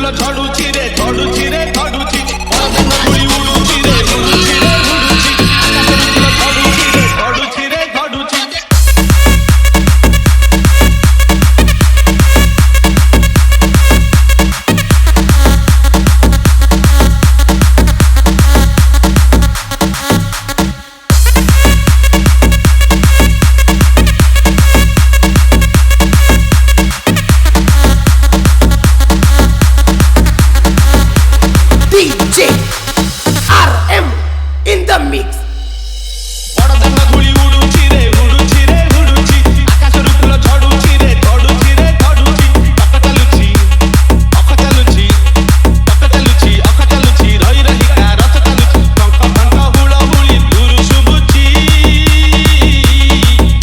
ଫୁଲ ଝଡୁଛି ରେ ଝଡୁଛି ରେ ଝଡୁଛି ପରଦିନ ଧୂଳି ଉଡୁଛି ରେ ଉଡୁଛି ରେ ଉଡୁଛି ଆକାଶରୁ ଫୁଲ ଝଡୁଛି ରେ ଝଡୁଛି ରେ ଝଡୁଛି DJ RM in the mix. ପରଦିନ ଧୂଳି ଉଡୁଛି ରେ ଉଡୁଛି ରେ ଉଡୁଛି ଆକାଶରୁ ଫୁଲ ଝଡୁଛି ରେ ଝଡୁଛି ରେ ଝଡୁଛି ଅଖ ଚାଲୁଛି ଅଖ ଚାଲୁଛି ଅଖ ଚାଲୁଛି ଅଖ ଚାଲୁଛି ରହି ରହିକା ରଥ ଚାଲୁଛି ଟଙ୍କ ଟଙ୍କ ହୁଳ ହୁଳି ଦୂରୁ ଶୁଭୁଛି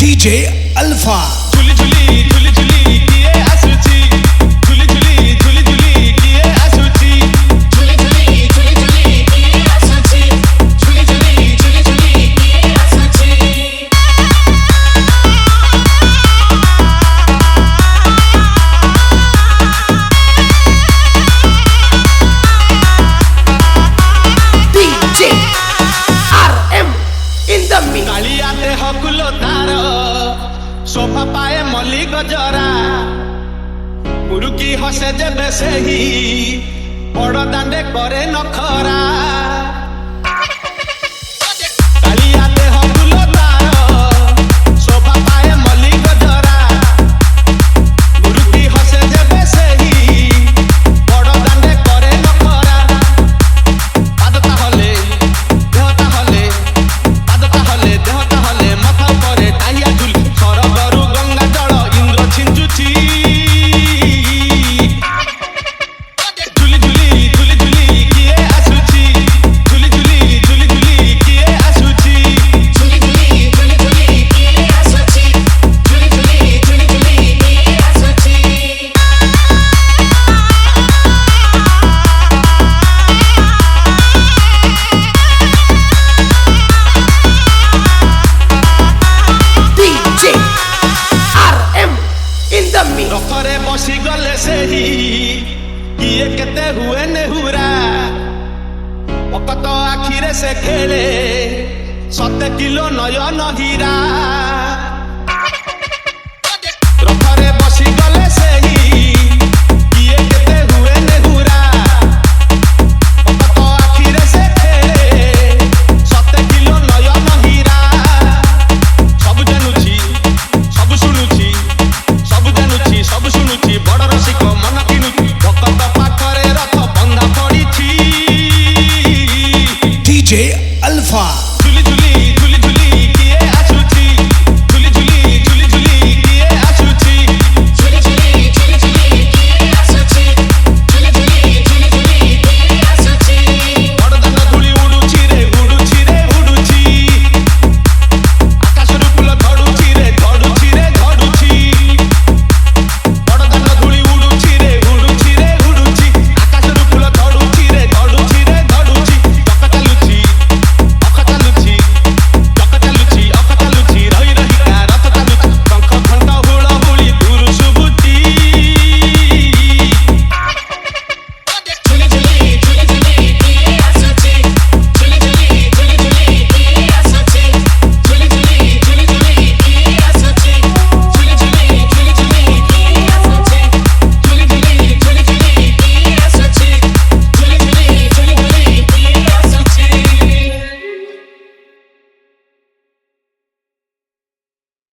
DJ Alpha. ଝୁଲି ଝୁଲି ଝୁଲି ଝୁଲି କିଏ ଆସୁଛି ଝୁଲି ଝୁଲି ଝୁଲି ଝୁଲି କିଏ ଆସୁଛି ଝୁଲି ଝୁଲି ଝୁଲି ଝୁଲି କିଏ ଆସୁଛି ଝୁଲି ଝୁଲି ଝୁଲି ଝୁଲି କିଏ ଆସୁଛି DJ RM in the mix. Kalia ଦେହ କୁଲ ତାର ଶୋଭା ପାଏ ମଲ୍ଲି ଗଜରା ମୁରୁକି ହସେ ଯେବେ ସେହି ବଡ଼ ଦାଣ୍ଡେ କରେ ନଖରା କାଳିଆ ଦେହ କୁଲ ତାର ଶୋଭା ପାଏ ମଲ୍ଲି ଗଜରା ମୁରୁକି ହସେ ଯେବେ ସେହି ବଡ଼ ଦାଣ୍ଡେ କରେ ନଖରା ପାଦ ତାହଲେ ଦେହ ତାହଲେ ପାଦ ତାହଲେ ଦେହ ତାହଲେ ମଥା ଉପରେ ଟାହିଆ ଝୁଲି ସରଗରୁ ଗଙ୍ଗା ଜଳ ଇନ୍ଦ୍ର ଛିଞ୍ଚୁଛି ଝୁଲି ଝୁଲି ଝୁଲି ଝୁଲି କିଏ ଆସୁଛି ଝୁଲି ଝୁଲି ଝୁଲି ଝୁଲି କିଏ ଆସୁଛି ଝୁଲି ଝୁଲି ଝୁଲି ଝୁଲି କିଏ ଆସୁଛି ଝୁଲି ଝୁଲି ଝୁଲି ଝୁଲି କିଏ ଆସୁଛି DJ RM in the mix. ରଥରେ ବସିଗଲେ ସେହି କିଏ କେତେ ହୁଏ ନେହୁରା ପକତ ଆଖିରେ ସେ ଖେଳେ 7 କିଲୋ ନୟନ ହୀରା